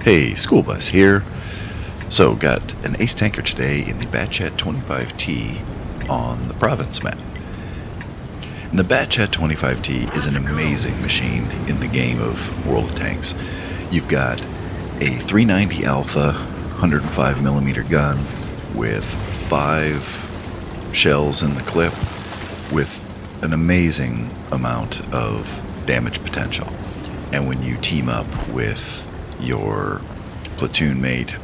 Hey, School Bus here. So, got an ace tanker today in the Batchat 25T on the province map. And the Batchat 25T is an amazing machine in the game of World of Tanks. You've got a 390 Alpha 105mm gun with 5 shells in the clip with an amazing amount of damage potential. And when you team up with your platoon mate,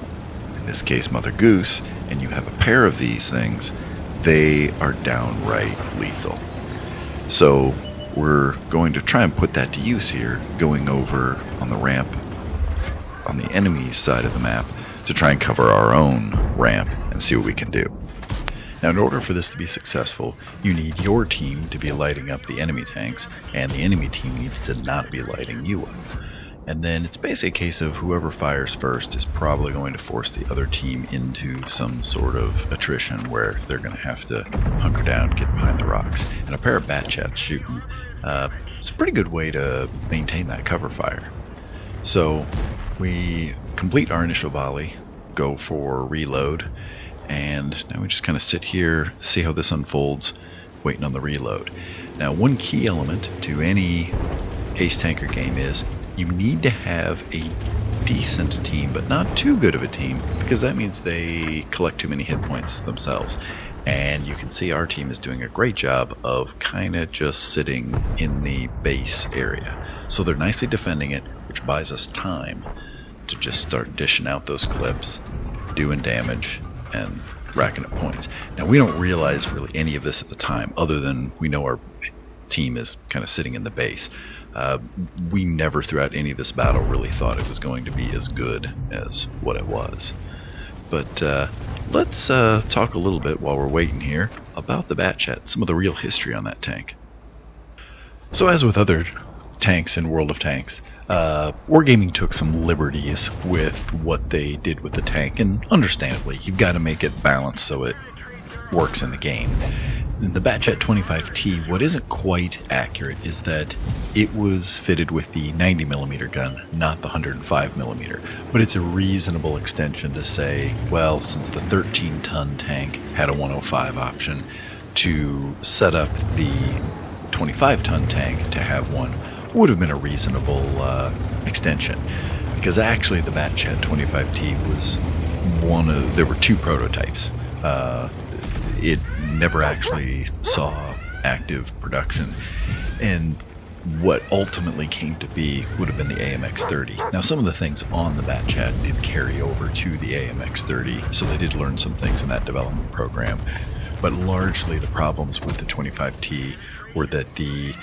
in this case Mother Goose, and you have a pair of these things, they are downright lethal. So we're going to try and put that to use here, going over on the ramp on the enemy side of the map to try and cover our own ramp and see what we can do. Now, in order for this to be successful, you need your team to be lighting up the enemy tanks, and the enemy team needs to not be lighting you up. And then it's basically a case of whoever fires first is probably going to force the other team into some sort of attrition where they're going to have to hunker down, get behind the rocks. And a pair of Batchats shooting, it's a pretty good way to maintain that cover fire. So we complete our initial volley, go for reload, and now we just kind of sit here, see how this unfolds, waiting on the reload. Now, one key element to any ace tanker game is you need to have a decent team, but not too good of a team, because that means they collect too many hit points themselves. And you can see our team is doing a great job of kind of just sitting in the base area. So they're nicely defending it, which buys us time to just start dishing out those clips, doing damage, and racking up points. Now, we don't realize really any of this at the time, other than we know our team is kind of sitting in the base. We never throughout any of this battle really thought it was going to be as good as what it was. But let's talk a little bit while we're waiting here about the Batchat, some of the real history on that tank. So, as with other tanks in World of Tanks, Wargaming took some liberties with what they did with the tank, and understandably, you've got to make it balanced so it works in the game. In the Batchat 25T, what isn't quite accurate is that it was fitted with the 90mm gun, not the 105mm. But it's a reasonable extension to say, well, since the 13-ton tank had a 105 option, to set up the 25-ton tank to have one would have been a reasonable extension. Because actually the Batchat 25T was there were 2 prototypes. It never actually saw active production, and what ultimately came to be would have been the AMX-30. Now, some of the things on the Batchat did carry over to the AMX-30, so they did learn some things in that development program, but largely the problems with the 25T were that the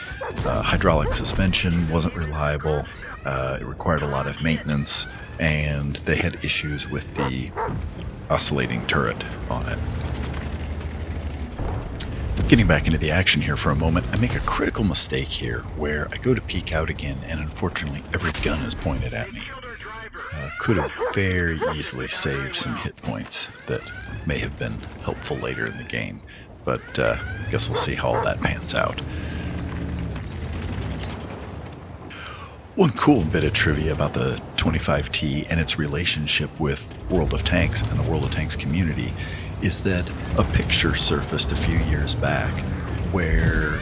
hydraulic suspension wasn't reliable, it required a lot of maintenance, and they had issues with the oscillating turret on it. Getting back into the action here for a moment, I make a critical mistake here where I go to peek out again, and unfortunately every gun is pointed at me. Could have very easily saved some hit points that may have been helpful later in the game, but I guess we'll see how all that pans out. One cool bit of trivia about the 25T and its relationship with World of Tanks and the World of Tanks community is that a picture surfaced a few years back where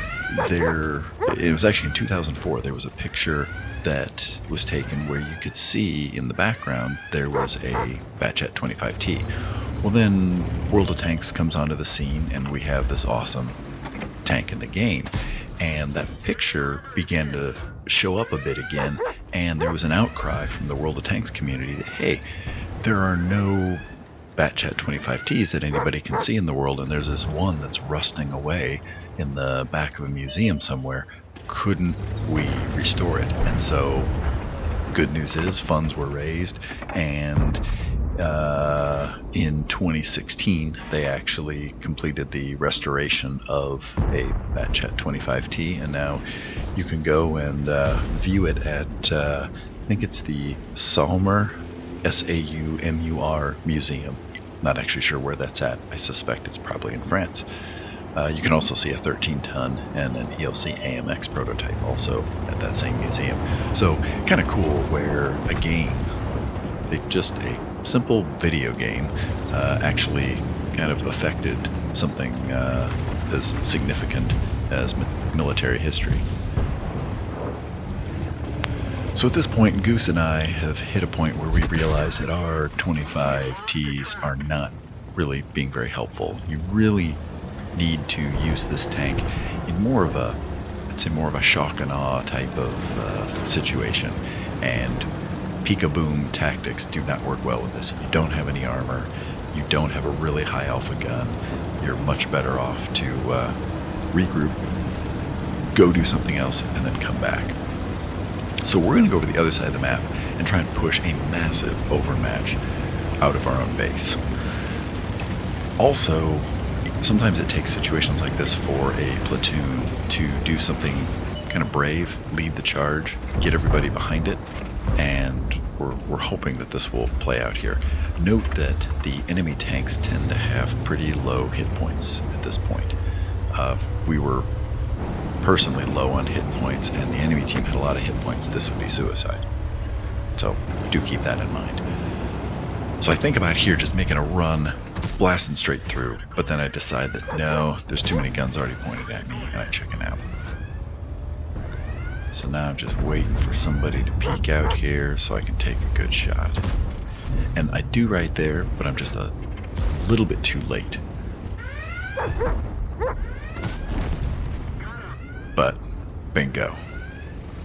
it was actually in 2004, there was a picture that was taken where you could see in the background there was a Batchat 25T. Well, then World of Tanks comes onto the scene and we have this awesome tank in the game, and that picture began to show up a bit again, and there was an outcry from the World of Tanks community that, hey, there are no Batchat 25Ts that anybody can see in the world, and there's this one that's rusting away in the back of a museum somewhere. Couldn't we restore it? And so, good news is funds were raised, and in 2016 they actually completed the restoration of a Batchat 25T, and now you can go and view it at I think it's the Saumur, Saumur Museum. Not actually sure where that's at. I suspect it's probably in France. You can also see a 13-ton and an ELC AMX prototype also at that same museum. So kind of cool where a game just a simple video game actually kind of affected something as significant as military history. So at this point, Goose and I have hit a point where we realize that our 25Ts are not really being very helpful. You really need to use this tank in more of a, I'd say more of a shock and awe type of situation. And peek-a-boom tactics do not work well with this. You don't have any armor. You don't have a really high alpha gun. You're much better off to regroup, go do something else, and then come back. So we're going to go to the other side of the map and try and push a massive overmatch out of our own base. Also, sometimes it takes situations like this for a platoon to do something kind of brave, lead the charge, get everybody behind it, and we're hoping that this will play out here. Note that the enemy tanks tend to have pretty low hit points at this point. We were personally low on hit points, and the enemy team had a lot of hit points. This would be suicide. So do keep that in mind. So I think about here just making a run, blasting straight through, but then I decide that no, there's too many guns already pointed at me, and I chicken out. So now I'm just waiting for somebody to peek out here so I can take a good shot. And I do right there, but I'm just a little bit too late. But bingo,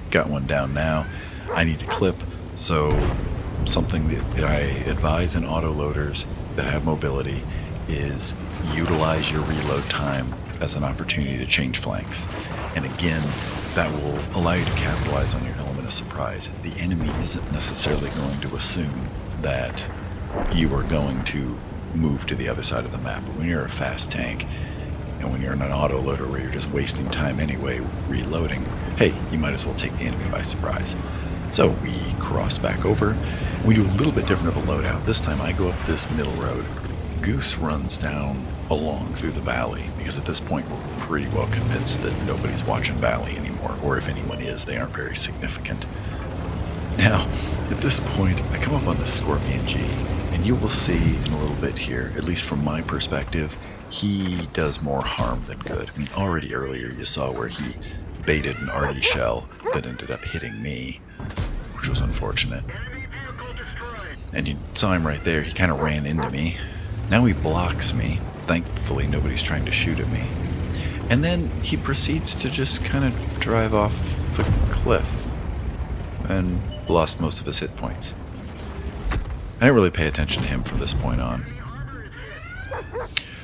got one down now. I need to clip, so something that I advise in autoloaders that have mobility is utilize your reload time as an opportunity to change flanks. And again, that will allow you to capitalize on your element of surprise. The enemy isn't necessarily going to assume that you are going to move to the other side of the map. But when you're a fast tank, and when you're in an autoloader where you're just wasting time anyway reloading, hey, you might as well take the enemy by surprise. So we cross back over. We do a little bit different of a loadout. This time I go up this middle road. Goose runs down along through the valley, because at this point we're pretty well convinced that nobody's watching valley anymore, or if anyone is, they aren't very significant. Now, at this point, I come up on the Scorpion G, and you will see in a little bit here, at least from my perspective, he does more harm than good. I mean, already earlier you saw where he baited an RD shell that ended up hitting me, which was unfortunate. And you saw him right there, he kind of ran into me. Now he blocks me. Thankfully nobody's trying to shoot at me. And then he proceeds to just kind of drive off the cliff and lost most of his hit points. I didn't really pay attention to him from this point on.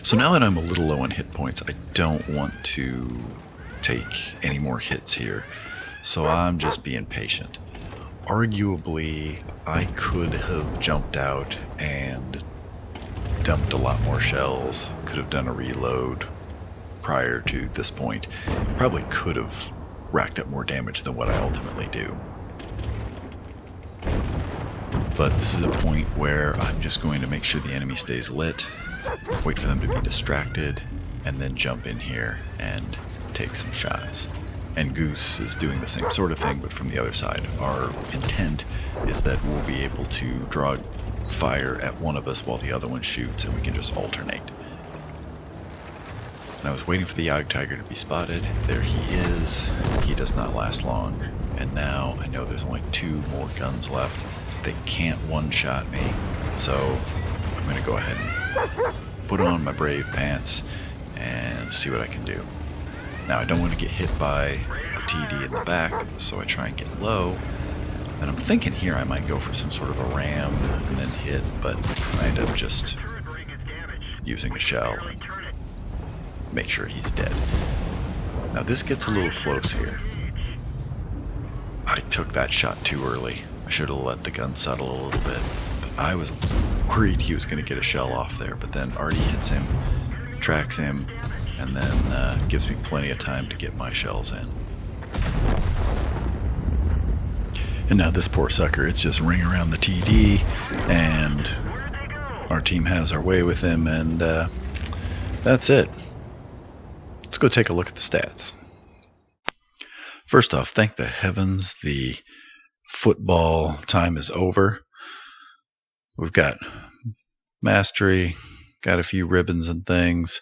So now that I'm a little low on hit points, I don't want to take any more hits here. So I'm just being patient. Arguably, I could have jumped out and dumped a lot more shells, could have done a reload prior to this point. Probably could have racked up more damage than what I ultimately do. But this is a point where I'm just going to make sure the enemy stays lit, wait for them to be distracted, and then jump in here and take some shots. And Goose is doing the same sort of thing, but from the other side. Our intent is that we'll be able to draw fire at one of us while the other one shoots, and we can just alternate. And I was waiting for the Yog Tiger to be spotted. There he is. He does not last long. And now I know there's only 2 more guns left. They can't one-shot me, so I'm going to go ahead and put on my brave pants and see what I can do. Now I don't want to get hit by a TD in the back, so I try and get low. And I'm thinking here I might go for some sort of a ram and then hit, but I end up just using a shell and make sure he's dead. Now this gets a little close here. I took that shot too early. I should have let the gun settle a little bit. But I was worried he was going to get a shell off there, but then Artie hits him, tracks him, and then gives me plenty of time to get my shells in. And now this poor sucker, it's just ring around the TD, and our team has our way with him, and that's it. Let's go take a look at the stats. First off, thank the heavens, the football time is over. We've got mastery, got a few ribbons and things.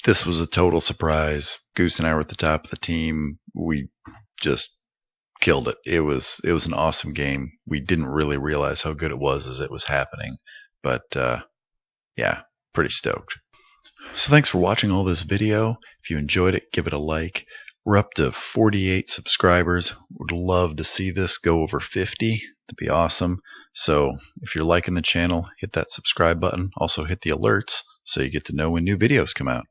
This was a total surprise. Goose and I were at the top of the team. We just killed it. It was an awesome game. We didn't really realize how good it was as it was happening, but yeah, pretty stoked. So thanks for watching all this video. If you enjoyed it, give it a like. We're up to 48 subscribers. Would love to see this go over 50. That'd be awesome. So if you're liking the channel, hit that subscribe button. Also hit the alerts so you get to know when new videos come out.